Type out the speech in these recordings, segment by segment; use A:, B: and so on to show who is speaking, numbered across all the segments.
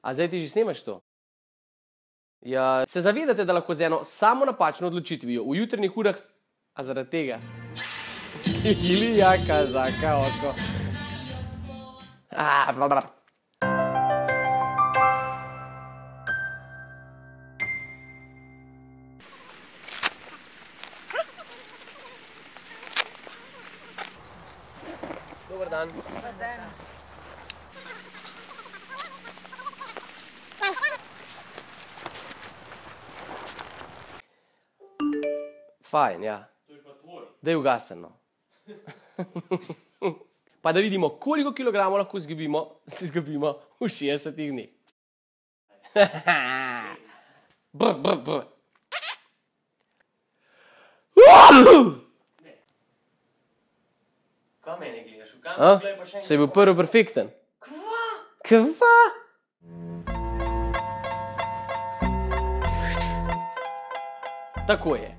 A: A zdaj ti že snemaš to? Ja, se zavedate, da lahko z eno samo napačno odločitvijo v jutranjih urah, a zaradi tega? Ili jaka, zaka, oko. Blablabla. Dobar dan.
B: Dobar dan.
A: Fajn, ja. To je pa tvoj. Da je ugasen, no. Pa da vidimo, koliko kilogramov lahko izgubimo v 60 dneh. Brr.
C: Kaj mene gledaš? V kameru gledaj pa še enkrat.
A: Se je bil prvi perfekten.
C: Kva?
A: Kva? Tako je.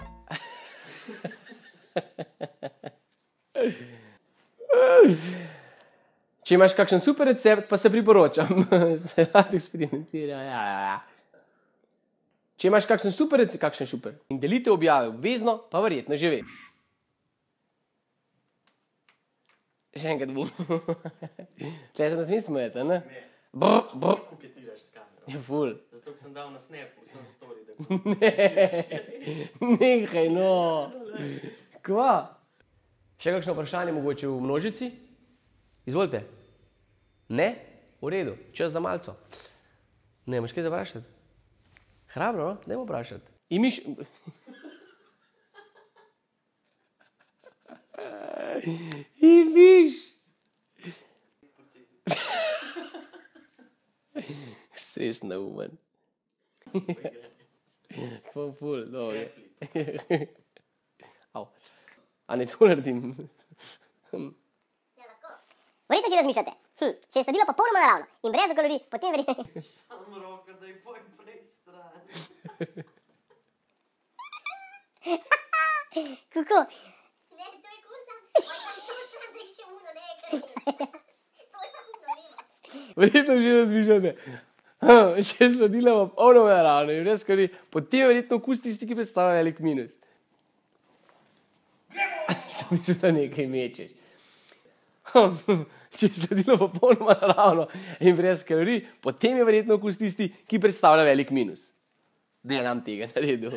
A: Če imaš kakšen super recept, pa se priporočam. Se rad eksperimentira. Ja. Če imaš kakšen super recept, kakšen super. In delite objave obvezno, pa verjetno že veš. Še enkrat bom. Tle se nas mi smejete, ne?
C: Ne.
A: Brr.
C: Koketiraš s kamero.
A: Je ful.
C: Zato, ko sem dal na snapu, sem story, da
A: Nehaj, no. Kva? Še kakšno vprašanje mogoče v množici? Izvolite. Ne? V redu. Čas za malco. Ne, imaš kaj za vprašati? Hrabro, no? Dajmo vprašati. Imiš? Stres neumen. Ful, dobro. Au. A ne to naredim?
D: Verjetno že razmišljate, če je sladilo popolnoma naravno in brez kalorij, potem verjetno...
C: Sam roka, da je poj prej stran.
D: Kako?
E: Ne, to je kusa. Pojdaš to stran, da je še uno, nekaj. To je uno, nima.
A: Verjetno že razmišljate. Če je sladilo popolnoma naravno in brez kalorij, potem verjetno okus tisti, ki predstavlja velik minus. Sem mislil, da nekaj mečeš. Če je sladilo popolnoma naravno in brez kalorij, potem je verjetno okus tisti, ki predstavlja velik minus. Da je nam tega naredil.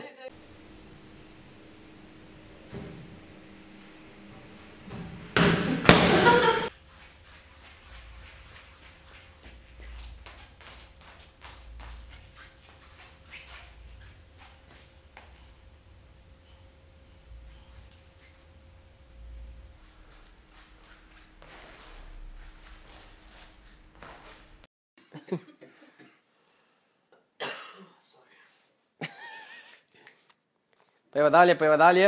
A: Pojva dalje.